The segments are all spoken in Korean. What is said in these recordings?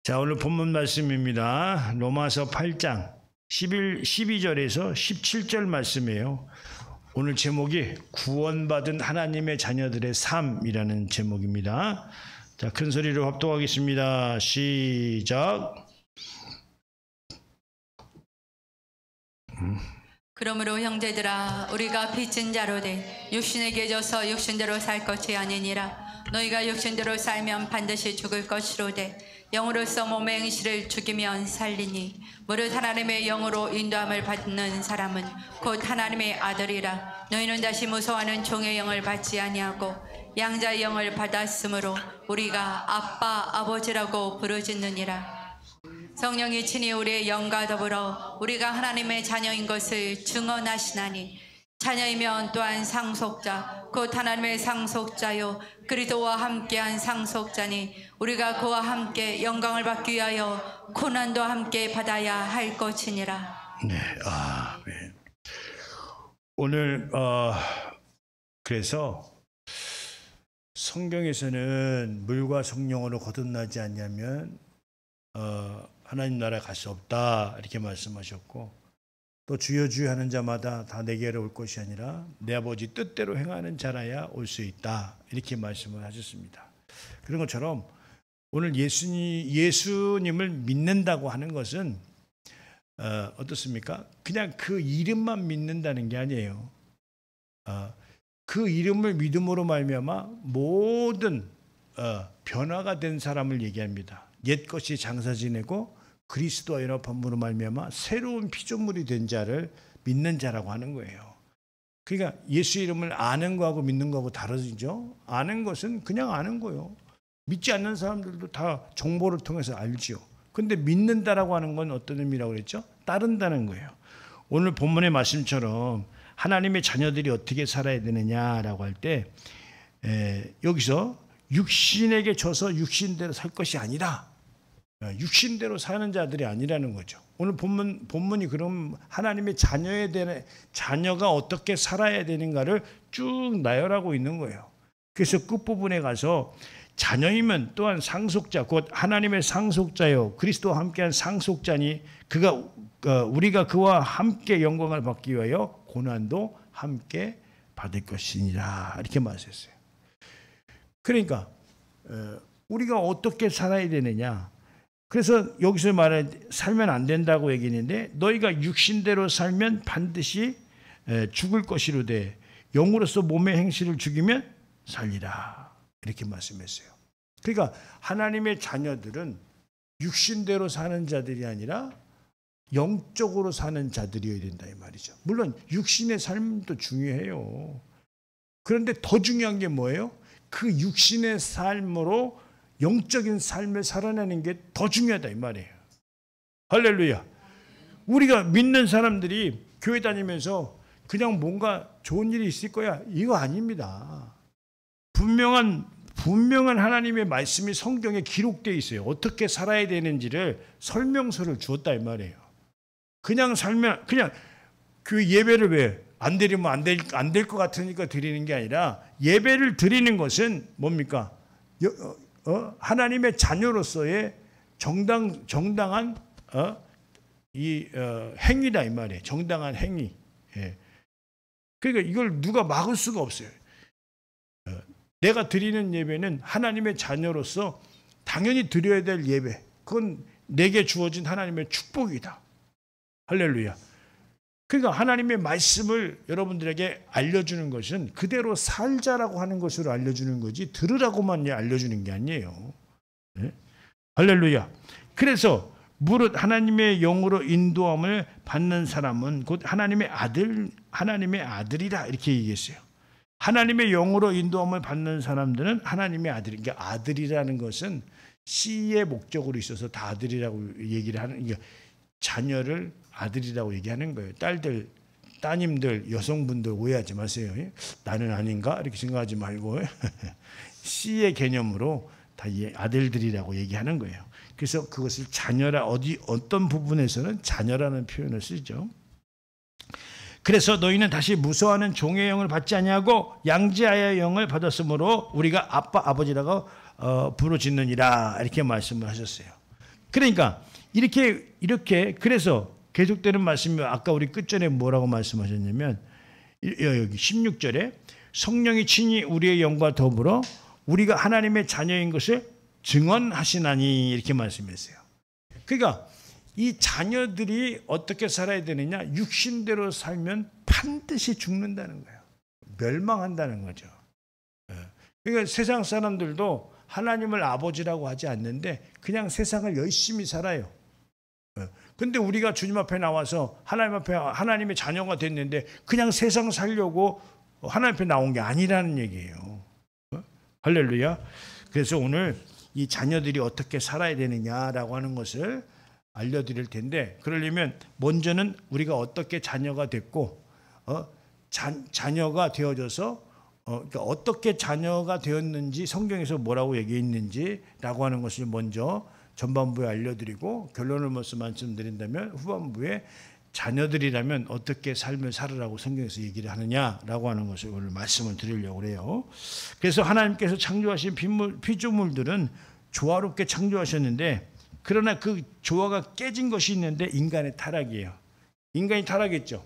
자, 오늘 본문 말씀입니다. 로마서 8장 12절에서 17절 말씀이에요. 오늘 제목이 구원받은 하나님의 자녀들의 삶이라는 제목입니다. 자, 큰 소리로 합독하겠습니다. 시작. 그러므로 형제들아, 우리가 빚진 자로 돼 육신에게 져서 육신대로 살 것이 아니니라. 너희가 육신대로 살면 반드시 죽을 것이로되 영으로서 몸의 행실을 죽이면 살리니 무릇 하나님의 영으로 인도함을 받는 사람은 곧 하나님의 아들이라. 너희는 다시 무서워하는 종의 영을 받지 아니하고 양자의 영을 받았으므로 우리가 아빠 아버지라고 부르짖느니라. 성령이 친히 우리의 영과 더불어 우리가 하나님의 자녀인 것을 증언하시나니 자녀이면 또한 상속자 곧 하나님의 상속자요 그리스도와 함께한 상속자니 우리가 그와 함께 영광을 받기 위하여 고난도 함께 받아야 할 것이니라. 네, 네. 오늘 그래서 성경에서는 물과 성령으로 거듭나지 않냐면 하나님 나라에 갈 수 없다 이렇게 말씀하셨고, 또 주여 주여 하는 자마다 다 내게로 올 것이 아니라 내 아버지 뜻대로 행하는 자라야 올 수 있다 이렇게 말씀을 하셨습니다. 그런 것처럼 오늘 예수님을 믿는다고 하는 것은 어떻습니까? 그냥 그 이름만 믿는다는 게 아니에요. 그 이름을 믿음으로 말미암아 모든 변화가 된 사람을 얘기합니다. 옛 것이 장사 지내고 그리스도와 연합함으로 말미암아 새로운 피조물이 된 자를 믿는 자라고 하는 거예요. 그러니까 예수 이름을 아는 거하고 믿는 거하고 다르죠. 아는 것은 그냥 아는 거예요. 믿지 않는 사람들도 다 정보를 통해서 알죠. 근데 믿는다라고 하는 건 어떤 의미라고 그랬죠? 따른다는 거예요. 오늘 본문의 말씀처럼 하나님의 자녀들이 어떻게 살아야 되느냐라고 할 때 여기서 육신에게 져서 육신대로 살 것이 아니라 육신대로 사는 자들이 아니라는 거죠. 오늘 본문이 그럼 하나님의 자녀가 어떻게 살아야 되는가를 쭉 나열하고 있는 거예요. 그래서 끝부분에 가서 자녀이면 또한 상속자 곧 하나님의 상속자요 그리스도와 함께한 상속자니 우리가 그와 함께 영광을 받기 위하여 고난도 함께 받을 것이니라 이렇게 말했어요. 그러니까 우리가 어떻게 살아야 되느냐, 그래서 여기서 말해 살면 안 된다고 얘기했는데 너희가 육신대로 살면 반드시 죽을 것이로되 영으로서 몸의 행실을 죽이면 살리라 이렇게 말씀했어요. 그러니까 하나님의 자녀들은 육신대로 사는 자들이 아니라 영적으로 사는 자들이어야 된다 이 말이죠. 물론 육신의 삶도 중요해요. 그런데 더 중요한 게 뭐예요? 그 육신의 삶으로 영적인 삶을 살아내는 게 더 중요하다 이 말이에요. 할렐루야. 우리가 믿는 사람들이 교회 다니면서 그냥 뭔가 좋은 일이 있을 거야 이거 아닙니다. 분명한 하나님의 말씀이 성경에 기록되어 있어요. 어떻게 살아야 되는지를 설명서를 주었다 이 말이에요. 그냥 살면 그냥 그 예배를 왜 안 드리면 안 될 것 같으니까 드리는 게 아니라 예배를 드리는 것은 뭡니까? 하나님의 자녀로서의 정당한 행위다 이 말이에요. 정당한 행위. 예. 그러니까 이걸 누가 막을 수가 없어요. 내가 드리는 예배는 하나님의 자녀로서 당연히 드려야 될 예배. 그건 내게 주어진 하나님의 축복이다. 할렐루야. 그러니까 하나님의 말씀을 여러분들에게 알려주는 것은 그대로 살자라고 하는 것으로 알려주는 거지 들으라고만 알려주는 게 아니에요. 네? 할렐루야. 그래서 무릇 하나님의 영으로 인도함을 받는 사람은 곧 하나님의 아들이라 이렇게 얘기했어요. 하나님의 영으로 인도함을 받는 사람들은 하나님의 아들. 그러니까 아들이라는 것은 씨의 목적으로 있어서 다 아들이라고 얘기를 하는, 그러니까 자녀를 아들이라고 얘기하는 거예요. 따님들, 여성분들 오해하지 마세요. 나는 아닌가? 이렇게 생각하지 말고 씨의 개념으로 다 아들들이라고 얘기하는 거예요. 그래서 그것을 자녀라 어떤 부분에서는 자녀라는 표현을 쓰죠. 그래서 너희는 다시 무서워하는 종의 영을 받지 아니하고 양자의 영을 받았으므로 우리가 아빠 아버지라고 부르짖느니라 이렇게 말씀을 하셨어요. 그러니까 이렇게 그래서 계속되는 말씀이 아까 우리 끝전에 뭐라고 말씀하셨냐면 여기 16절에 성령이 친히 우리의 영과 더불어 우리가 하나님의 자녀인 것을 증언하시나니 이렇게 말씀했어요. 그러니까 이 자녀들이 어떻게 살아야 되느냐? 육신대로 살면 반드시 죽는다는 거예요. 멸망한다는 거죠. 그러니까 세상 사람들도 하나님을 아버지라고 하지 않는데 그냥 세상을 열심히 살아요. 근데 우리가 주님 앞에 나와서 하나님 앞에 하나님의 자녀가 됐는데 그냥 세상 살려고 하나님 앞에 나온 게 아니라는 얘기예요. 할렐루야. 그래서 오늘 이 자녀들이 어떻게 살아야 되느냐라고 하는 것을 알려드릴 텐데, 그러려면 먼저는 우리가 어떻게 자녀가 됐고 자녀가 되어져서 그러니까 어떻게 자녀가 되었는지 성경에서 뭐라고 얘기했는지라고 하는 것을 먼저 전반부에 알려드리고 결론을 말씀드린다면 후반부에 자녀들이라면 어떻게 삶을 살으라고 성경에서 얘기를 하느냐라고 하는 것을 오늘 말씀을 드리려고 그래요. 그래서 하나님께서 창조하신 피조물들은 조화롭게 창조하셨는데 그러나 그 조화가 깨진 것이 있는데 인간의 타락이에요. 인간이 타락했죠.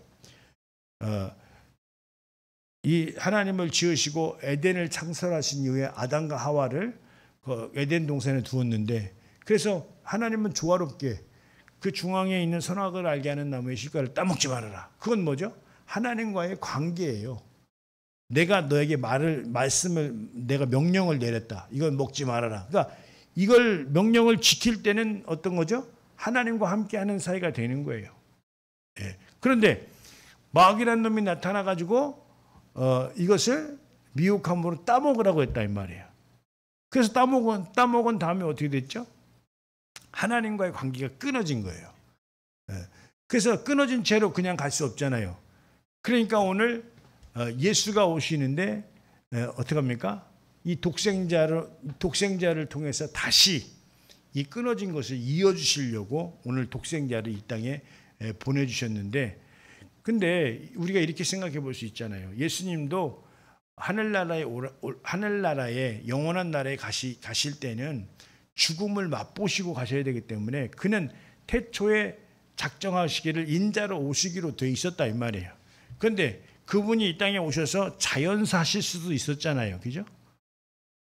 이 하나님을 지으시고 에덴을 창설하신 이후에 아담과 하와를 그 에덴 동산에 두었는데 그래서 하나님은 조화롭게 그 중앙에 있는 선악을 알게 하는 나무의 실과를 따먹지 말아라. 그건 뭐죠? 하나님과의 관계예요. 내가 너에게 말씀을 내가 명령을 내렸다. 이건 먹지 말아라. 그러니까 이걸 명령을 지킬 때는 어떤 거죠? 하나님과 함께하는 사이가 되는 거예요. 예. 그런데 마귀라는 놈이 나타나 가지고 이것을 미혹함으로 따먹으라고 했다 이 말이에요. 그래서 따먹은 다음에 어떻게 됐죠? 하나님과의 관계가 끊어진 거예요. 그래서 끊어진 채로 그냥 갈 수 없잖아요. 그러니까 오늘 예수가 오시는데 어떻게 합니까? 이 독생자를 통해서 다시 이 끊어진 것을 이어주시려고 오늘 독생자를 이 땅에 보내주셨는데, 근데 우리가 이렇게 생각해 볼 수 있잖아요. 예수님도 하늘나라에 영원한 나라에 가실 때는 죽음을 맛보시고 가셔야 되기 때문에 그는 태초에 작정하시기를 인자로 오시기로 돼 있었다 이 말이에요. 그런데 그분이 이 땅에 오셔서 자연사실 수도 있었잖아요. 그죠?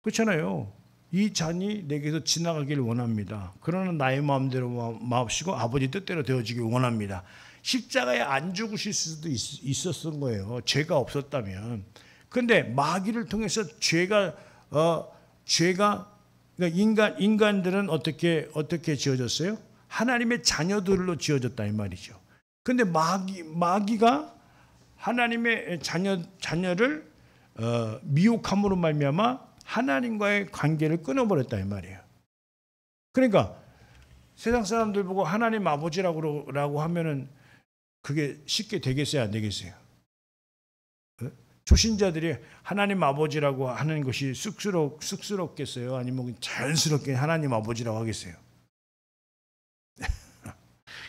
그렇잖아요. 이 잔이 내게서 지나가기를 원합니다. 그러나 나의 마음대로 마옵시고 아버지 뜻대로 되어지길 원합니다. 십자가에 안 죽으실 수도 있었던 거예요. 죄가 없었다면. 그런데 마귀를 통해서 죄가 그러니까 인간들은 어떻게 지어졌어요? 하나님의 자녀들로 지어졌다 이 말이죠. 그런데 마귀가 하나님의 자녀를 미혹함으로 말미암아 하나님과의 관계를 끊어버렸다 이 말이에요. 그러니까 세상 사람들 보고 하나님 아버지라고 하면은 그게 쉽게 되겠어요, 안 되겠어요? 초신자들이 하나님 아버지라고 하는 것이 쑥스럽겠어요? 아니면 자연스럽게 하나님 아버지라고 하겠어요?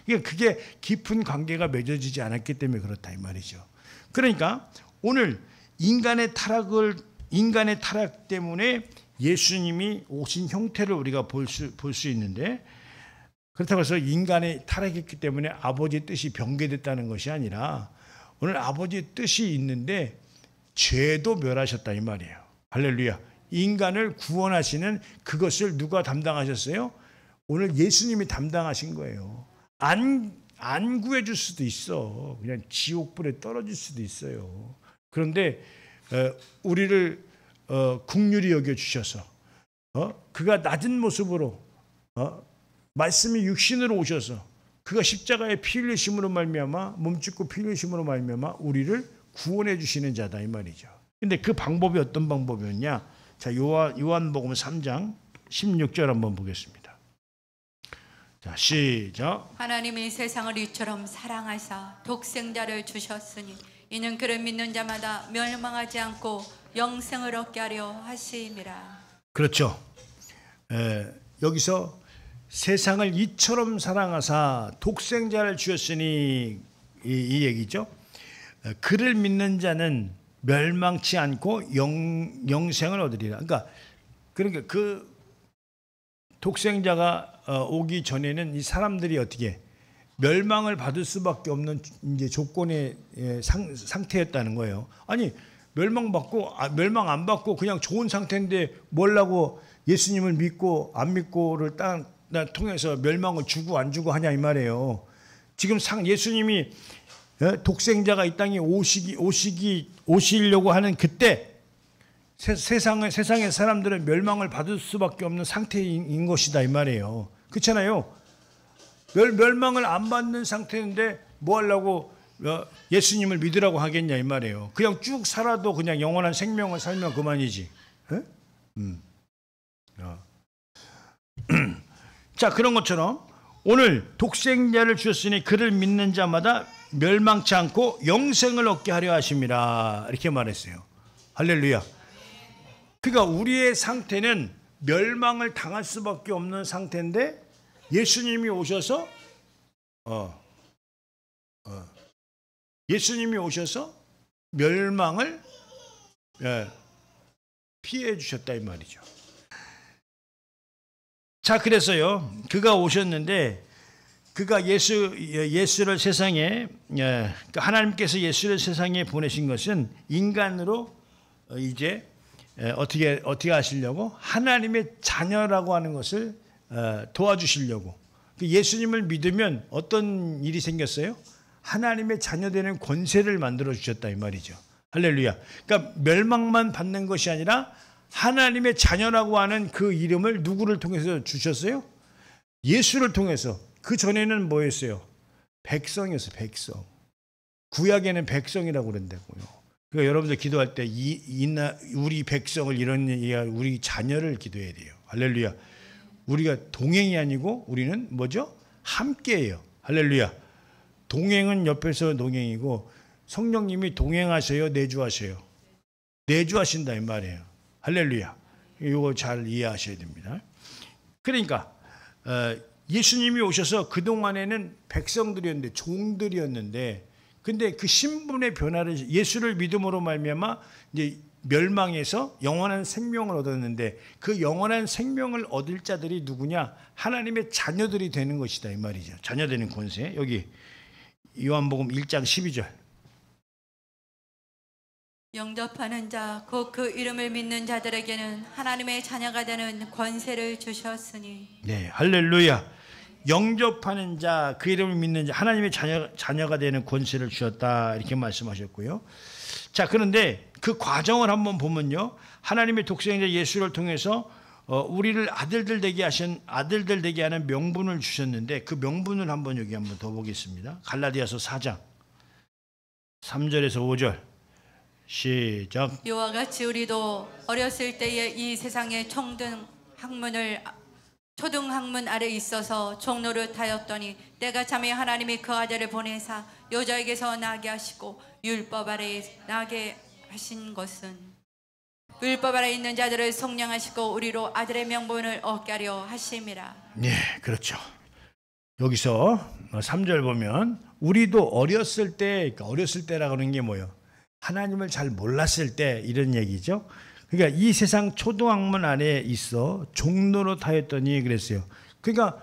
그게 깊은 관계가 맺어지지 않았기 때문에 그렇다 이 말이죠. 그러니까 오늘 인간의 타락 때문에 예수님이 오신 형태를 우리가 볼 수 있는데, 그렇다고 해서 인간의 타락했기 때문에 아버지의 뜻이 변개됐다는 것이 아니라 오늘 아버지의 뜻이 있는데 죄도 멸하셨다 이 말이에요. 할렐루야. 인간을 구원하시는 그것을 누가 담당하셨어요? 오늘 예수님이 담당하신 거예요. 안 구해줄 수도 있어. 그냥 지옥불에 떨어질 수도 있어요. 그런데 우리를 긍휼히 여겨주셔서 그가 낮은 모습으로 말씀이 육신으로 오셔서 그가 십자가에 피 흘리심으로 말미암아 몸짓고 피 흘리심으로 말미암아 우리를 구원해 주시는 자다 이 말이죠. 근데 그 방법이 어떤 방법이었냐? 자, 요한복음 3장 16절 한번 보겠습니다. 자, 시작. 하나님이 세상을 이처럼 사랑하사 독생자를 주셨으니 이는 그를 믿는 자마다 멸망하지 않고 영생을 얻게 하려 하심이라. 그렇죠. 여기서 세상을 이처럼 사랑하사 독생자를 주셨으니 이 얘기죠. 그를 믿는 자는 멸망치 않고 영생을 얻으리라. 그러니까 그 독생자가 오기 전에는 이 사람들이 어떻게 멸망을 받을 수밖에 없는 이제 조건의 상태였다는 거예요. 아니 멸망 안 받고 그냥 좋은 상태인데 뭘라고 예수님을 믿고 안 믿고를 통해서 멸망을 주고 안 주고 하냐 이 말이에요. 지금 예수님이 독생자가 이 땅에 오시려고 하는 그때 세상의 사람들은 멸망을 받을 수밖에 없는 상태인 것이다 이 말이에요. 그렇잖아요. 멸망을 안 받는 상태인데 뭐 하려고 예수님을 믿으라고 하겠냐 이 말이에요. 그냥 쭉 살아도 그냥 영원한 생명을 살면 그만이지. 자, 그런 것처럼 오늘 독생자를 주셨으니 그를 믿는 자마다 멸망치 않고 영생을 얻게 하려 하심이라 이렇게 말했어요. 할렐루야. 그러니까 우리의 상태는 멸망을 당할 수밖에 없는 상태인데 예수님이 오셔서 멸망을 피해 주셨다 이 말이죠. 자, 그래서요. 그가 오셨는데 그가 예수를 세상에 하나님께서 예수를 세상에 보내신 것은 인간으로 이제 어떻게 하시려고 하나님의 자녀라고 하는 것을 도와주시려고. 예수님을 믿으면 어떤 일이 생겼어요? 하나님의 자녀 되는 권세를 만들어 주셨다 이 말이죠. 할렐루야. 그러니까 멸망만 받는 것이 아니라 하나님의 자녀라고 하는 그 이름을 누구를 통해서 주셨어요? 예수를 통해서. 그 전에는 뭐였어요? 백성이었어요. 백성. 구약에는 백성이라고 그런다고요. 그러니까 여러분들 기도할 때 우리 백성을 이런 우리 자녀를 기도해야 돼요. 할렐루야. 우리가 동행이 아니고 우리는 뭐죠? 함께예요. 할렐루야. 동행은 옆에서 동행이고 성령님이 동행하셔요, 내주하셔요? 내주하신다 이 말이에요. 할렐루야. 이거 잘 이해하셔야 됩니다. 그러니까 예수님이 오셔서 그동안에는 백성들이었는데 종들이었는데 근데 그 신분의 변화를 예수를 믿음으로 말미암아 이제 멸망에서 영원한 생명을 얻었는데 그 영원한 생명을 얻을 자들이 누구냐? 하나님의 자녀들이 되는 것이다 이 말이죠. 자녀 되는 권세. 여기 요한복음 1장 12절. 영접하는 자 곧 그 이름을 믿는 자들에게는 하나님의 자녀가 되는 권세를 주셨으니. 네, 할렐루야. 영접하는 자, 그 이름을 믿는 자, 하나님의 자녀가 되는 권세를 주셨다 이렇게 말씀하셨고요. 자, 그런데 그 과정을 한번 보면요, 하나님의 독생자 예수를 통해서 우리를 아들들 되게 하는 명분을 주셨는데 그 명분을 한번 여기 한번 더 보겠습니다. 갈라디아서 4장 3절에서 5절 시작. 이와 같이 우리도 어렸을 때에 이 세상의 초등학문 아래 있어서 종노릇하였더니 때가 차매 하나님이 그 아들을 보내사 여자에게서 나게 하시고 율법 아래 나게 하신 것은 율법 아래 있는 자들을 속량하시고 우리로 아들의 명분을 얻게 하려 하심이라. 네, 그렇죠. 여기서 3절 보면 우리도 어렸을 때, 그러니까 어렸을 때라고 하는 게 뭐예요? 하나님을 잘 몰랐을 때 이런 얘기죠. 그러니까 이 세상 초등학문 안에 있어 종노릇하였더니 그랬어요. 그러니까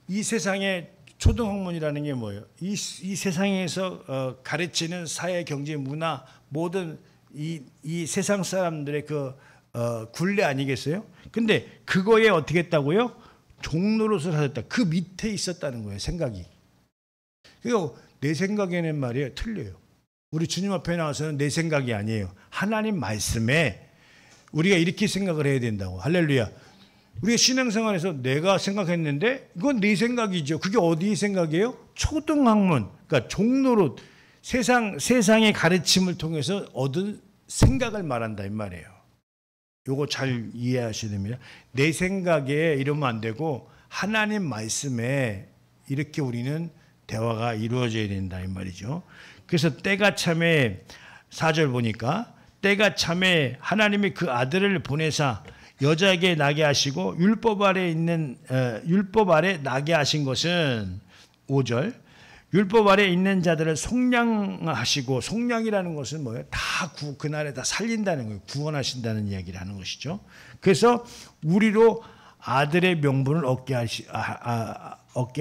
이 세상의 초등학문이라는 게 뭐예요? 이 세상에서 가르치는 사회, 경제, 문화 모든 이 세상 사람들의 그 굴레 아니겠어요? 근데 그거에 어떻게 했다고요? 종노릇을 하셨다. 그 밑에 있었다는 거예요. 생각이. 그러니까 내 생각에는 말이에요. 틀려요. 우리 주님 앞에 나와서는 내 생각이 아니에요. 하나님 말씀에 우리가 이렇게 생각을 해야 된다고. 할렐루야. 우리가 신앙생활에서 내가 생각했는데 이건 네 생각이죠. 그게 어디 생각이에요? 초등학문, 그러니까 종노릇, 세상의 가르침을 통해서 얻은 생각을 말한다 이 말이에요. 요거 잘 이해하셔야 됩니다. 내 생각에 이러면 안 되고 하나님 말씀에 이렇게 우리는 대화가 이루어져야 된다 이 말이죠. 그래서 때가 참에 4절 보니까 때가 참에 하나님이 그 아들을 보내사 여자에게 나게 하시고 율법 아래 나게 하신 것은 5절 율법 아래 있는 자들을 속량하시고, 속량이라는 것은 뭐예요? 다 그날에 다 살린다는 거예요. 구원하신다는 이야기를 하는 것이죠. 그래서 우리로 아들의 명분을 얻게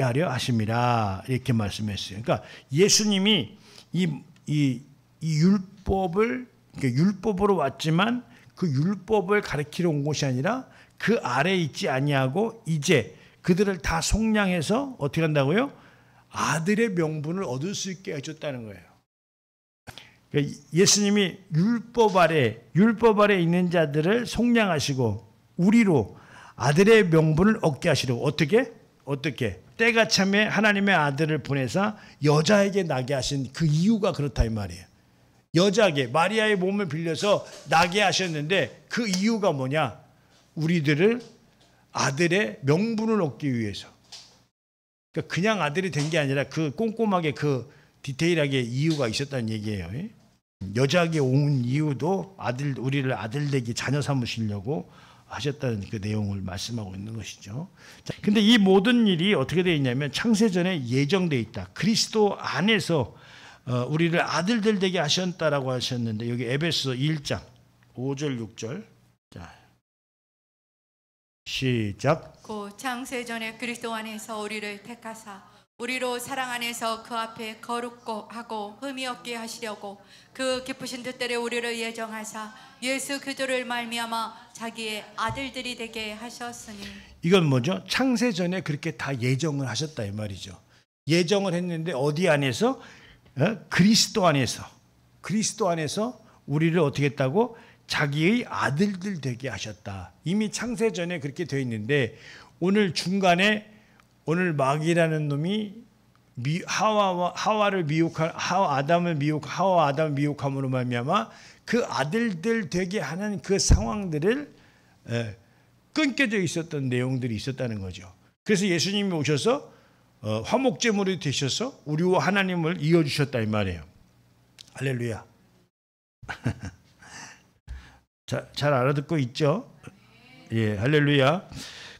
하려 하심이라 이렇게 말씀했어요. 그러니까 예수님이 이 율법을, 그러니까 율법으로 왔지만 그 율법을 가르치러 온 것이 아니라 그 아래에 있지 아니하고 이제 그들을 다 속량해서 어떻게 한다고요? 아들의 명분을 얻을 수 있게 해줬다는 거예요. 그러니까 예수님이 율법 아래 있는 자들을 속량하시고 우리로 아들의 명분을 얻게 하시려고 어떻게 때가 참에 하나님의 아들을 보내사 여자에게 나게 하신 그 이유가 그렇다 이 말이에요. 여자에게 마리아의 몸을 빌려서 나게 하셨는데 그 이유가 뭐냐? 우리들을 아들의 명분을 얻기 위해서. 그러니까 그냥 아들이 된 게 아니라 그 꼼꼼하게 그 디테일하게 이유가 있었다는 얘기예요. 여자에게 온 이유도 우리를 아들 되기 자녀 삼으시려고 하셨다는 그 내용을 말씀하고 있는 것이죠. 근데 이 모든 일이 어떻게 되어 있냐면 창세전에 예정되어 있다. 그리스도 안에서 우리를 아들들 되게 하셨다라고 하셨는데 여기 에베소 1장 5절 6절 자 시작. 그 창세전에 그리스도 안에서 우리를 택하사 우리로 사랑 안에서 그 앞에 거룩고 하고 흠이 없게 하시려고 그 기쁘신 뜻대로 우리를 예정하사 예수 그리스도를 말미암아 자기의 아들들이 되게 하셨으니. 이건 뭐죠? 창세전에 그렇게 다 예정을 하셨다 이 말이죠. 예정을 했는데 어디 안에서? 그리스도 안에서 우리를 어떻게 했다고? 자기의 아들들 되게 하셨다. 이미 창세전에 그렇게 되어 있는데 오늘 중간에 오늘 마귀라는 놈이 아담을 미혹함으로 말미암아 그 아들들 되게 하는 그 상황들을 끊겨져 있었던 내용들이 있었다는 거죠. 그래서 예수님이 오셔서 화목제물이 되셔서 우리와 하나님을 이어주셨다 이 말이에요. 할렐루야. 잘 알아듣고 있죠? 예, 할렐루야.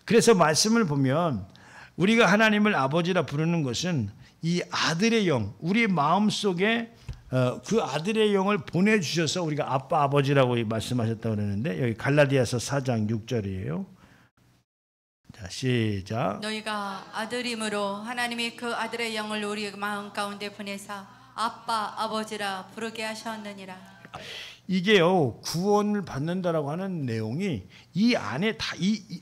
그래서 말씀을 보면 우리가 하나님을 아버지라 부르는 것은 이 아들의 영, 우리의 마음속에 그 아들의 영을 보내주셔서 우리가 아빠 아버지라고 말씀하셨다고 그러는데 여기 갈라디아서 4장 6절이에요. 자 시작. 너희가 아들임으로 하나님이 그 아들의 영을 우리 마음 가운데 보내사 아빠 아버지라 부르게 하셨느니라. 이게요 구원을 받는다라고 하는 내용이 이 안에 다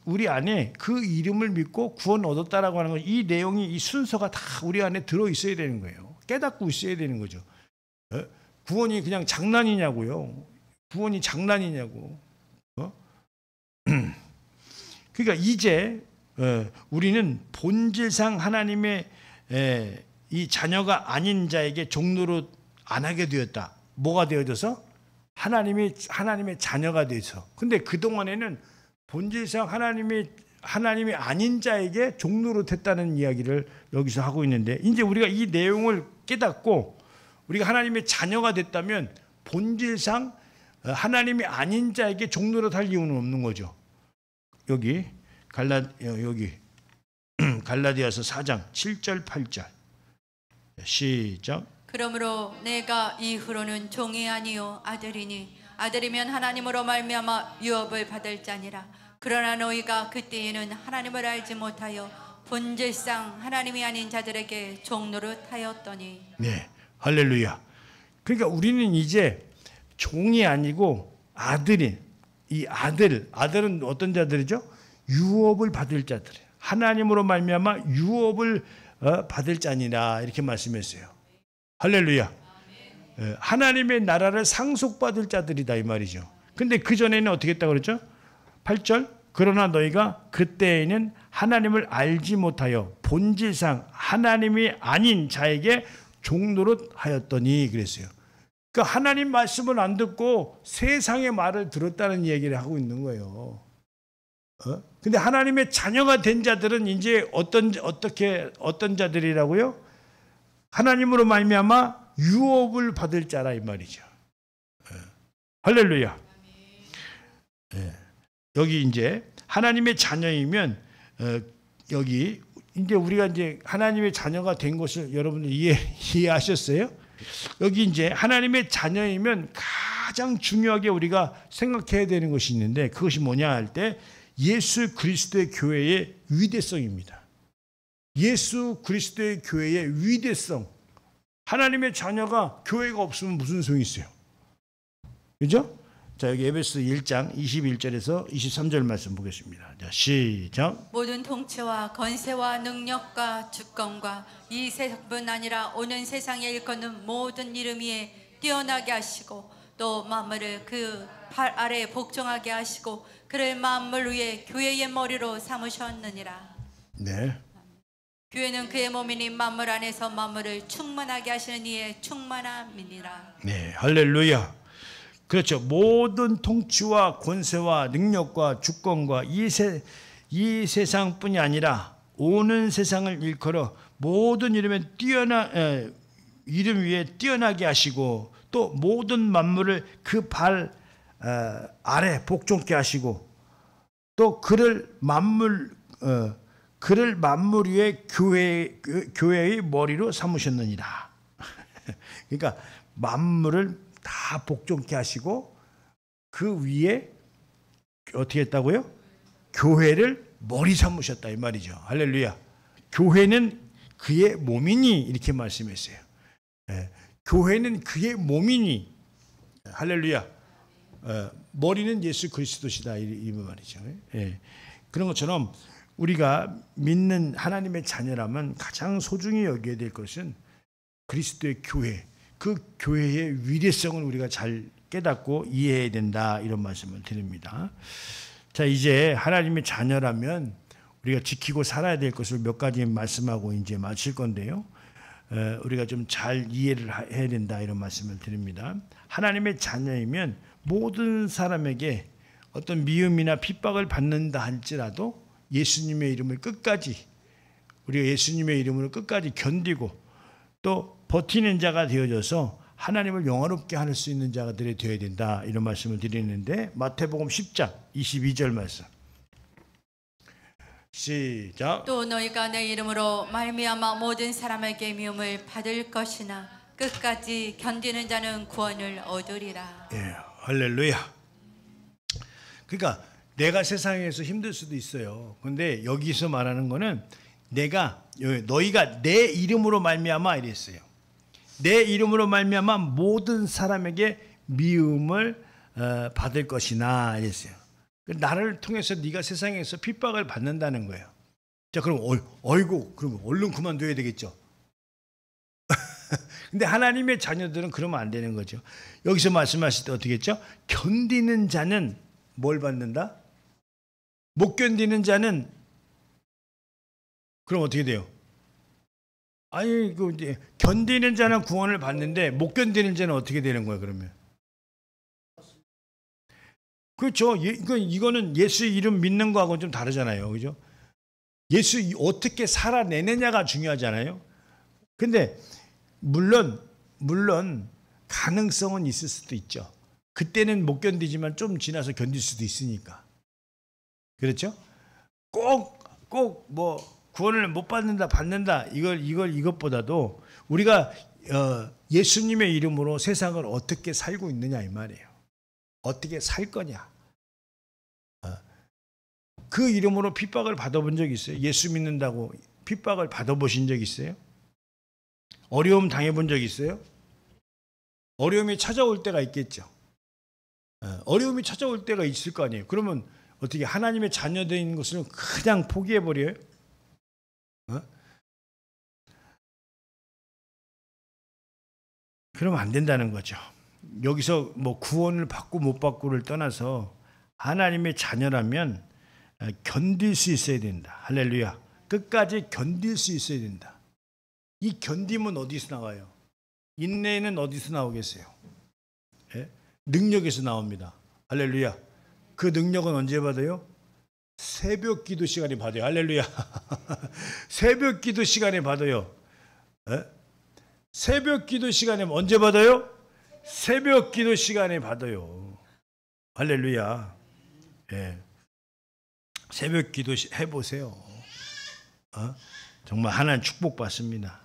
우리 안에 그 이름을 믿고 구원 얻었다라고 하는 거, 이 내용이 이 순서가 다 우리 안에 들어 있어야 되는 거예요. 깨닫고 있어야 되는 거죠. 구원이 그냥 장난이냐고요? 구원이 장난이냐고? 그러니까 이제 우리는 본질상 하나님의 이 자녀가 아닌 자에게 종노릇 안 하게 되었다. 뭐가 되어져서? 하나님의 자녀가 돼서. 근데 그 동안에는 본질상 하나님이 아닌 자에게 종노릇했다는 이야기를 여기서 하고 있는데 이제 우리가 이 내용을 깨닫고 우리가 하나님의 자녀가 됐다면 본질상 하나님이 아닌 자에게 종노릇할 이유는 없는 거죠. 여기 갈라디아서 4장 7절 8절 시작. 그러므로 내가 이후로는 종이 아니요 아들이니 아들이면 하나님으로 말미암아 유업을 받을 자니라. 그러나 너희가 그때에는 하나님을 알지 못하여 본질상 하나님이 아닌 자들에게 종노릇하였더니. 네, 할렐루야. 그러니까 우리는 이제 종이 아니고 아들인 이 아들은 어떤 자들이죠? 유업을 받을 자들. 하나님으로 말미암아 유업을 받을 자니라 이렇게 말씀했어요. 할렐루야. 하나님의 나라를 상속받을 자들이다 이 말이죠. 근데 그 전에는 어떻게 했다고 그랬죠? 8절. 그러나 너희가 그때에는 하나님을 알지 못하여 본질상 하나님이 아닌 자에게 종노릇하였더니 그랬어요. 그러니까 하나님 말씀을 안 듣고 세상의 말을 들었다는 얘기를 하고 있는 거예요. 근데 하나님의 자녀가 된 자들은 이제 어떤 자들이라고요? 하나님으로 말미암아 유업을 받을 자라 이 말이죠. 할렐루야. 여기 이제 하나님의 자녀이면 여기 이제 우리가 이제 하나님의 자녀가 된 것을 여러분들 이해하셨어요? 여기 이제 하나님의 자녀이면 가장 중요하게 우리가 생각해야 되는 것이 있는데 그것이 뭐냐 할 때 예수 그리스도의 교회의 위대성입니다. 예수 그리스도의 교회의 위대성. 하나님의 자녀가 교회가 없으면 무슨 소용이 있어요? 그죠? 자, 여기 에베소 1장 21절에서 23절 말씀 보겠습니다. 자, 시작. 모든 통치와 권세와 능력과 주권과 이 세상뿐 아니라 오는 세상에 일컫는 모든 이름 위에 뛰어나게 하시고 또 만물을 그 발 아래 복종하게 하시고 그를 만물 위에 교회의 머리로 삼으셨느니라. 네. 교회는 그의 몸이니 만물 안에서 만물을 충만하게 하시는 이의 충만함이니라. 네, 할렐루야. 그렇죠. 모든 통치와 권세와 능력과 주권과 이 세상뿐이 아니라 오는 세상을 일컬어 모든 이름 위에 뛰어나게 하시고 또 모든 만물을 그 발 아래 복종케 하시고 또 그를 만물 위에 교회의 머리로 삼으셨느니라. 그러니까 만물을 다 복종케 하시고 그 위에 어떻게 했다고요? 교회를 머리 삼으셨다 이 말이죠. 할렐루야. 교회는 그의 몸이니 이렇게 말씀했어요. 교회는 그의 몸이니 할렐루야. 머리는 예수 그리스도시다 이 말이죠. 그런 것처럼 우리가 믿는 하나님의 자녀라면 가장 소중히 여겨야 될 것은 그리스도의 교회, 그 교회의 위대성을 우리가 잘 깨닫고 이해해야 된다 이런 말씀을 드립니다. 자, 이제 하나님의 자녀라면 우리가 지키고 살아야 될 것을 몇 가지 말씀하고 이제 마칠 건데요. 우리가 좀 잘 이해를 해야 된다 이런 말씀을 드립니다. 하나님의 자녀이면 모든 사람에게 어떤 미움이나 핍박을 받는다 할지라도 예수님의 이름을 끝까지 우리가 예수님의 이름으로 끝까지 견디고 또 버티는 자가 되어져서 하나님을 영화롭게 할 수 있는 자들이 되어야 된다 이런 말씀을 드리는데 마태복음 10장 22절 말씀 시작. 또 너희가 내 이름으로 말미암아 모든 사람에게 미움을 받을 것이나 끝까지 견디는 자는 구원을 얻으리라. 예, 할렐루야. 그러니까 내가 세상에서 힘들 수도 있어요. 근데 여기서 말하는 거는 너희가 내 이름으로 말미암아 이랬어요. 내 이름으로 말미암아 모든 사람에게 미움을 받을 것이나 이랬어요. 나를 통해서 네가 세상에서 핍박을 받는다는 거예요. 자, 그럼 어이구, 그럼 얼른 그만둬야 되겠죠. 근데 하나님의 자녀들은 그러면 안 되는 거죠. 여기서 말씀하실 때 어떻게 했죠? 견디는 자는 뭘 받는다? 못 견디는 자는 그럼 어떻게 돼요? 아니, 이제 견디는 자는 구원을 받는데 못 견디는 자는 어떻게 되는 거예요, 그러면? 그렇죠. 이거는 예수 이름 믿는 거하고는 좀 다르잖아요. 그죠? 예수 어떻게 살아내느냐가 중요하잖아요. 근데 물론 가능성은 있을 수도 있죠. 그때는 못 견디지만 좀 지나서 견딜 수도 있으니까. 그렇죠? 꼭 뭐 구원을 못 받는다 이것보다도 우리가 예수님의 이름으로 세상을 어떻게 살고 있느냐 이 말이에요. 어떻게 살 거냐. 그 이름으로 핍박을 받아본 적 있어요? 예수 믿는다고 핍박을 받아보신 적 있어요? 어려움 당해본 적 있어요? 어려움이 찾아올 때가 있겠죠. 어려움이 찾아올 때가 있을 거 아니에요. 그러면 어떻게 하나님의 자녀된 것을 그냥 포기해버려요? 그러면 안 된다는 거죠. 여기서 뭐 구원을 받고 못 받고를 떠나서 하나님의 자녀라면 견딜 수 있어야 된다. 할렐루야. 끝까지 견딜 수 있어야 된다. 이 견딤은 어디서 나와요? 인내는 어디서 나오겠어요? 예? 능력에서 나옵니다. 할렐루야. 그 능력은 언제 받아요? 새벽 기도 시간에 받아요. 할렐루야. 새벽 기도 시간에 받아요. 예? 새벽 기도 시간에 언제 받아요? 새벽 기도 시간에 받아요. 할렐루야. 예. 새벽 기도 해보세요. 정말 하나님 축복받습니다.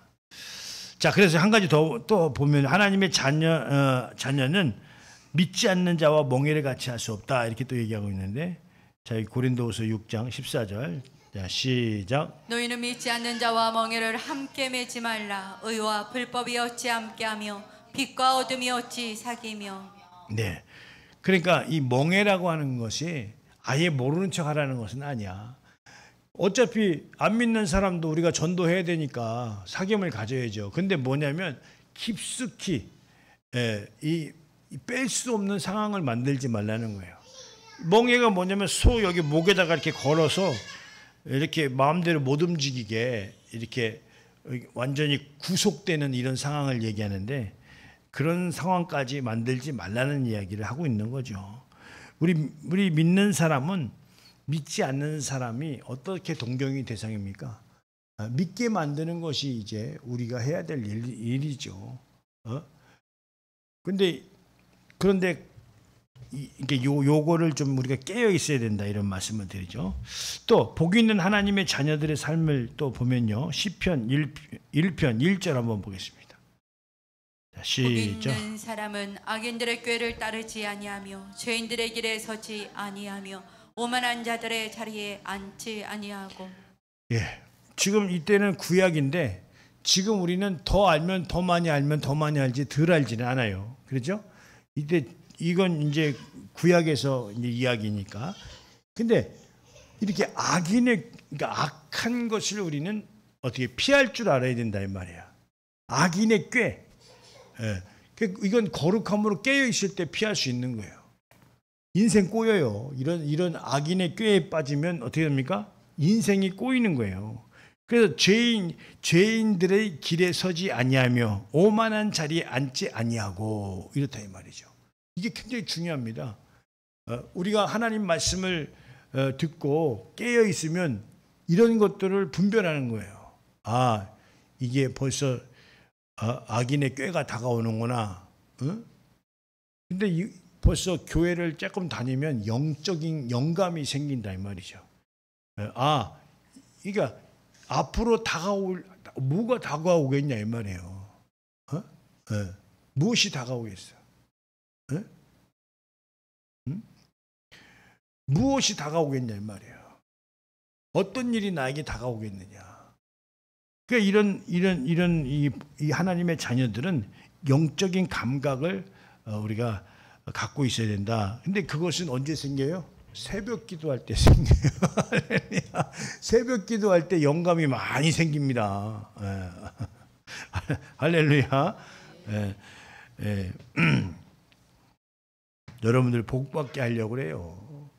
자, 그래서 한 가지 또 보면 하나님의 자녀는 믿지 않는 자와 멍에를 같이 할 수 없다 이렇게 또 얘기하고 있는데, 자, 고린도후서 6장 14절. 자, 시작. 너희는 믿지 않는 자와 멍에를 함께 매지 말라. 의와 불법이 어찌 함께하며 빛과 어둠이 어찌 사귀며. 네. 그러니까 이 멍에라고 하는 것이 아예 모르는 척 하라는 것은 아니야. 어차피 안 믿는 사람도 우리가 전도해야 되니까 사귐을 가져야죠. 근데 뭐냐면 깊숙이 뺄 수 없는 상황을 만들지 말라는 거예요. 멍에가 뭐냐면 소 여기 목에다가 이렇게 걸어서 이렇게 마음대로 못 움직이게 이렇게 완전히 구속되는 이런 상황을 얘기하는데, 그런 상황까지 만들지 말라는 이야기를 하고 있는 거죠. 우리 믿는 사람은 믿지 않는 사람이 어떻게 동경의 대상입니까? 믿게 만드는 것이 이제 우리가 해야 될 일이죠. 그런데 이게 요거를 좀 우리가 깨어 있어야 된다, 이런 말씀을 드리죠. 또 복 있는 하나님의 자녀들의 삶을 또 보면요, 시편 1편 1절 한번 보겠습니다. 자, 복 시작. 있는 사람은 악인들의 꾀를 따르지 아니하며 죄인들의 길에 서지 아니하며 오만한 자들의 자리에 앉지 아니하고. 예, 지금 이때는 구약인데 지금 우리는 더 알면 더 많이 알면 더 많이 알지 덜 알지는 않아요. 그렇죠? 이때 이건 이제 구약에서 이제 이야기니까. 근데 이렇게 그러니까 악한 것을 우리는 어떻게 피할 줄 알아야 된다 이 말이야. 악인의 꾀. 예. 이건 거룩함으로 깨어 있을 때 피할 수 있는 거예요. 인생 꼬여요. 이런 악인의 꾀에 빠지면 어떻게 됩니까? 인생이 꼬이는 거예요. 그래서 죄인들의 길에 서지 아니하며 오만한 자리에 앉지 아니하고, 이렇다 이 말이죠. 이게 굉장히 중요합니다. 우리가 하나님 말씀을 듣고 깨어 있으면 이런 것들을 분별하는 거예요. 아, 이게 벌써 악인의 꾀가 다가오는구나. 근데 벌써 교회를 조금 다니면 영적인 영감이 생긴다 이 말이죠. 그러니까 앞으로 뭐가 다가오겠냐 이 말이에요. 무엇이 다가오겠어? 무엇이 다가오겠냐 이 말이에요. 어떤 일이 나에게 다가오겠느냐. 그러니까 이런 이 하나님의 자녀들은 영적인 감각을 우리가 갖고 있어야 된다. 근데 그것은 언제 생겨요? 새벽 기도할 때 생겨요. 새벽 기도할 때 영감이 많이 생깁니다. 할렐루야. 여러분들 복 받게 하려고 그래요.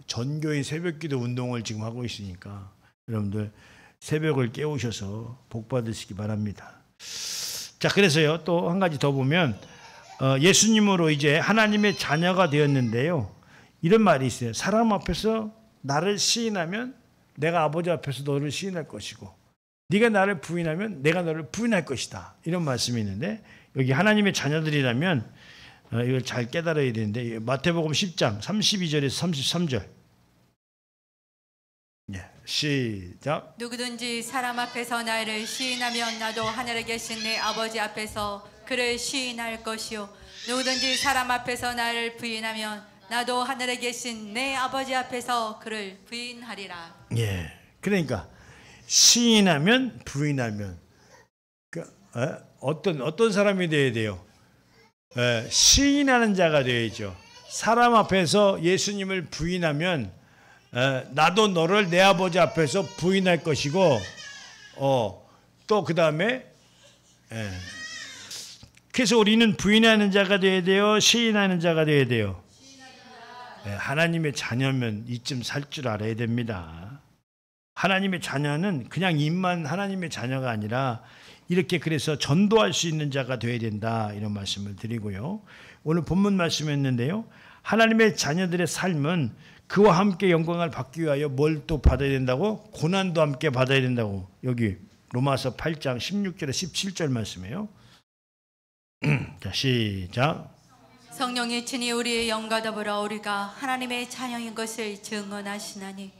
전교인 새벽 기도 운동을 지금 하고 있으니까 여러분들 새벽을 깨우셔서 복 받으시기 바랍니다. 자, 그래서요, 또 한 가지 더 보면 예수님으로 이제 하나님의 자녀가 되었는데요, 이런 말이 있어요. 사람 앞에서 나를 시인하면 내가 아버지 앞에서 너를 시인할 것이고, 네가 나를 부인하면 내가 너를 부인할 것이다. 이런 말씀이 있는데, 여기 하나님의 자녀들이라면 이걸 잘 깨달아야 되는데, 마태복음 10장 32절에서 33절. 시작. 누구든지 사람 앞에서 나를 시인하면 나도 하늘에 계신 내 아버지 앞에서 그를 시인할 것이요, 누구든지 사람 앞에서 나를 부인하면 나도 하늘에 계신 내 아버지 앞에서 그를 부인하리라. 예, 그러니까 시인하면 부인하면 어떤 사람이 돼야 돼요? 시인하는 자가 되어야죠. 사람 앞에서 예수님을 부인하면 나도 너를 내 아버지 앞에서 부인할 것이고, 또 그 다음에 그래서 우리는 부인하는 자가 되어야 돼요, 시인하는 자가 되어야 돼요. 하나님의 자녀면 이쯤 살 줄 알아야 됩니다. 하나님의 자녀는 그냥 입만 하나님의 자녀가 아니라 이렇게 그래서 전도할 수 있는 자가 되어야 된다, 이런 말씀을 드리고요. 오늘 본문 말씀했는데요, 하나님의 자녀들의 삶은 그와 함께 영광을 받기 위하여 뭘 또 받아야 된다고? 고난도 함께 받아야 된다고. 여기 로마서 8장 16절에 17절 말씀이에요. 자, 시작. 성령이 친히 우리의 영과 더불어 우리가 하나님의 자녀인 것을 증언하시나니,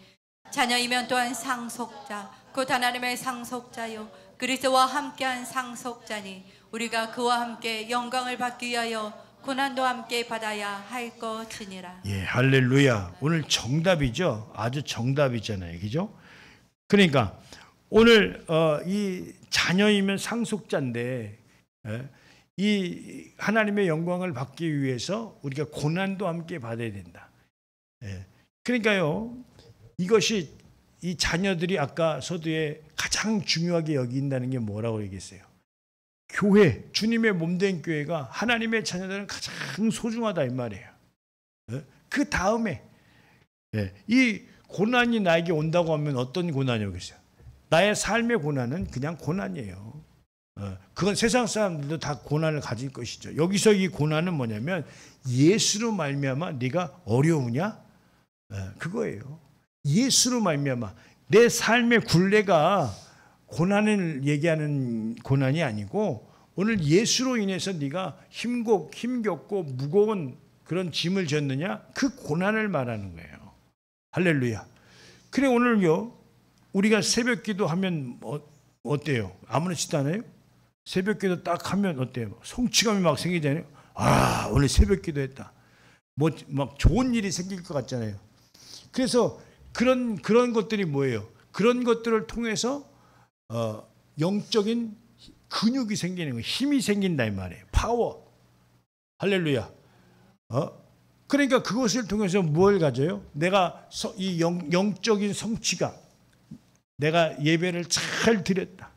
자녀이면 또한 상속자 곧 하나님의 상속자요 그리스도와 함께한 상속자니, 우리가 그와 함께 영광을 받기 위하여 고난도 함께 받아야 할 것이니라. 예, 할렐루야. 오늘 정답이죠. 아주 정답이잖아요. 그죠? 그러니까 오늘 이 자녀이면 상속자인데 이 하나님의 영광을 받기 위해서 우리가 고난도 함께 받아야 된다. 그러니까요, 이것이 이 자녀들이 아까 서두에 가장 중요하게 여긴다는 게 뭐라고 얘기했어요? 교회, 주님의 몸된 교회가 하나님의 자녀들은 가장 소중하다 이 말이에요. 그 다음에 이 고난이 나에게 온다고 하면 어떤 고난이 오겠어요? 나의 삶의 고난은 그냥 고난이에요. 그건 세상 사람들도 다 고난을 가질 것이죠. 여기서 이 고난은 뭐냐면 예수로 말미암아 네가 어려우냐? 그거예요. 예수로 말미암아 내 삶의 굴레가 고난을 얘기하는 고난이 아니고 오늘 예수로 인해서 네가 힘겹고 무거운 그런 짐을 졌느냐? 그 고난을 말하는 거예요. 할렐루야. 그래 오늘요 우리가 새벽 기도하면 어때요? 아무렇지도 않아요? 새벽 기도 딱 하면 어때요? 성취감이 막 생기잖아요. 아 오늘 새벽 기도했다. 뭐 막 좋은 일이 생길 것 같잖아요. 그래서 그런 것들이 뭐예요? 그런 것들을 통해서 영적인 근육이 생기는 거예요. 힘이 생긴다 이 말이에요. 파워. 할렐루야. 그러니까 그것을 통해서 뭘 가져요? 내가 이 영적인 성취가 내가 예배를 잘 드렸다.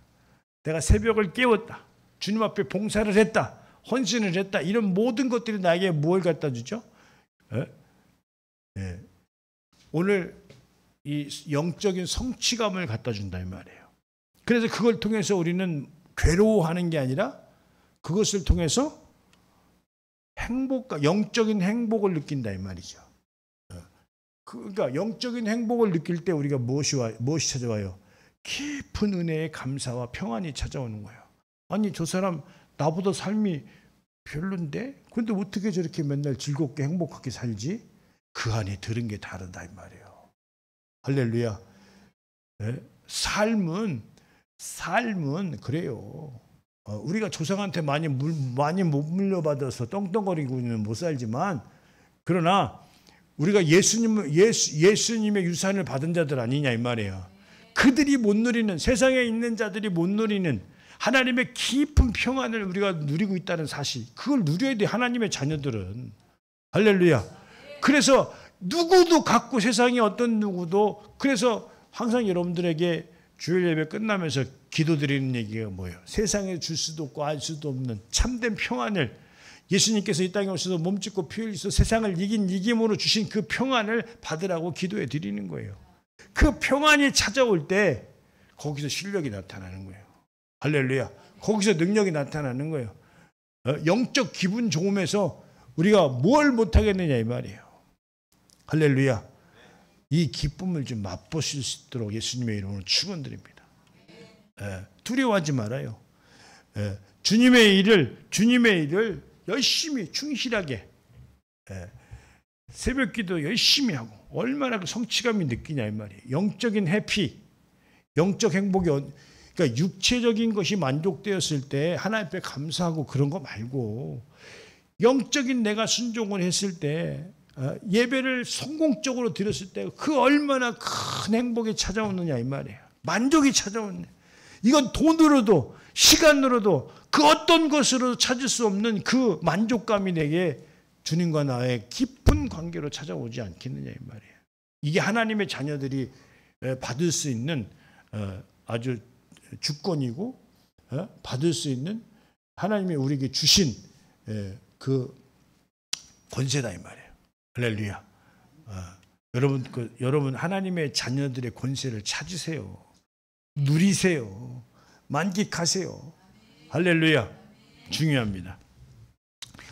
내가 새벽을 깨웠다. 주님 앞에 봉사를 했다. 헌신을 했다. 이런 모든 것들이 나에게 뭘 갖다 주죠? 오늘 이 영적인 성취감을 갖다 준다 이 말이에요. 그래서 그걸 통해서 우리는 괴로워하는 게 아니라 그것을 통해서 영적인 행복을 느낀다 이 말이죠. 그러니까 영적인 행복을 느낄 때 우리가 무엇이 찾아와요? 깊은 은혜의 감사와 평안이 찾아오는 거예요. 아니 저 사람 나보다 삶이 별론데 근데 어떻게 저렇게 맨날 즐겁게 행복하게 살지? 그 안에 들은 게 다르다 이 말이에요. 할렐루야. 삶은 그래요. 우리가 조상한테 많이 못 물려받아서 떵떵거리고는 못 살지만 그러나 우리가 예수님의 유산을 받은 자들 아니냐 이 말이에요. 그들이 못 누리는 세상에 있는 자들이 못 누리는 하나님의 깊은 평안을 우리가 누리고 있다는 사실 그걸 누려야 돼 하나님의 자녀들은. 할렐루야. 그래서 누구도 갖고 세상에 어떤 누구도 그래서 항상 여러분들에게 주일 예배 끝나면서 기도드리는 얘기가 뭐예요? 세상에 줄 수도 없고 알 수도 없는 참된 평안을 예수님께서 이 땅에 오셔서 몸짓고 피 흘리셔서 세상을 이김으로 주신 그 평안을 받으라고 기도해 드리는 거예요. 그 평안이 찾아올 때 거기서 실력이 나타나는 거예요. 할렐루야. 거기서 능력이 나타나는 거예요. 영적 기분 좋음에서 우리가 뭘 못하겠느냐 이 말이에요. 할렐루야. 이 기쁨을 좀 맛보실 수 있도록 예수님의 이름으로 축원드립니다. 두려워하지 말아요. 주님의 일을 열심히 충실하게 새벽기도 열심히 하고 얼마나 그 성취감이 느끼냐 이 말이에요. 영적인 해피, 영적 행복이 그러니까 육체적인 것이 만족되었을 때 하나님 앞에 감사하고 그런 거 말고 영적인 내가 순종을 했을 때 예배를 성공적으로 드렸을 때 그 얼마나 큰 행복이 찾아오느냐 이 말이에요. 만족이 찾아오느냐. 이건 돈으로도 시간으로도 그 어떤 것으로도 찾을 수 없는 그 만족감이 내게 주님과 나의 깊은 관계로 찾아오지 않겠느냐 이 말이에요. 이게 하나님의 자녀들이 받을 수 있는 아주 주권이고 받을 수 있는 하나님이 우리에게 주신 그 권세다 이 말이에요. 할렐루야. 여러분 하나님의 자녀들의 권세를 찾으세요. 누리세요. 만끽하세요. 할렐루야. 중요합니다.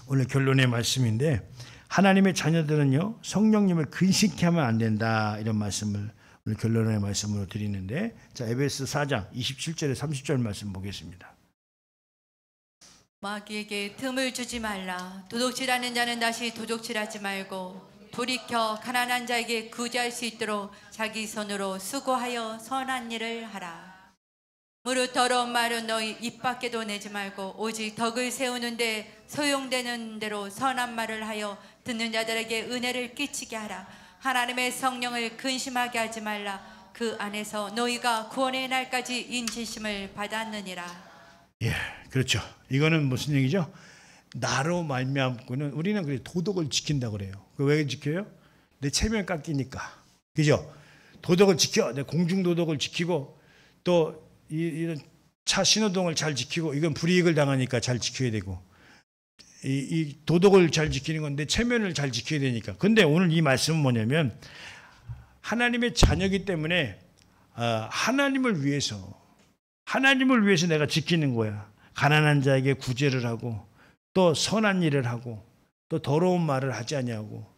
오늘 결론의 말씀인데 하나님의 자녀들은요 성령님을 근심케 하면 안 된다 이런 말씀을 오늘 결론의 말씀으로 드리는데 자 에베소 4장 27절에 30절 말씀 보겠습니다. 마귀에게 틈을 주지 말라. 도둑질하는 자는 다시 도둑질하지 말고 돌이켜 가난한 자에게 구제할 수 있도록 자기 손으로 수고하여 선한 일을 하라. 무릇 더러운 말은 너희 입 밖에도 내지 말고 오직 덕을 세우는데 소용되는 대로 선한 말을 하여 듣는 자들에게 은혜를 끼치게 하라. 하나님의 성령을 근심하게 하지 말라. 그 안에서 너희가 구원의 날까지 인치심을 받았느니라. 예, 그렇죠. 이거는 무슨 얘기죠? 나로 말미암고는 우리는 그래 도덕을 지킨다 그래요. 그 왜 지켜요? 내 체면 깎이니까. 그죠? 도덕을 지켜. 내 공중 도덕을 지키고 또 이런 차 신호등을 잘 지키고 이건 불이익을 당하니까 잘 지켜야 되고 이 도덕을 잘 지키는 건데 체면을 잘 지켜야 되니까. 근데 오늘 이 말씀은 뭐냐면 하나님의 자녀이기 때문에 하나님을 위해서 내가 지키는 거야. 가난한 자에게 구제를 하고 또 선한 일을 하고 또 더러운 말을 하지 아니하고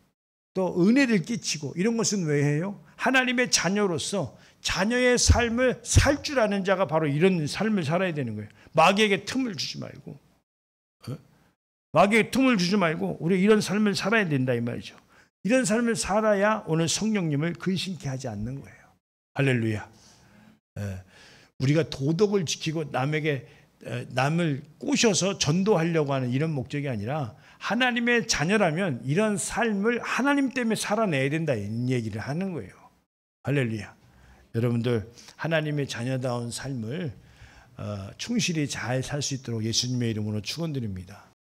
또 은혜를 끼치고 이런 것은 왜 해요? 하나님의 자녀로서 자녀의 삶을 살 줄 아는 자가 바로 이런 삶을 살아야 되는 거예요. 마귀에게 틈을 주지 말고 마귀에게 틈을 주지 말고 우리 이런 삶을 살아야 된다 이 말이죠. 이런 삶을 살아야 오늘 성령님을 근심케 하지 않는 거예요. 할렐루야. 우리가 도덕을 지키고 남을 꼬셔서 전도하려고 하는 이런 목적이 아니라 하나님의 자녀라면 이런 삶을 하나님 때문에 살아내야 된다 이 얘기를 하는 거예요. 할렐루야. 여러분들 하나님의 자녀다운 삶을 충실히 잘 살 수 있도록 예수님의 이름으로 축원드립니다.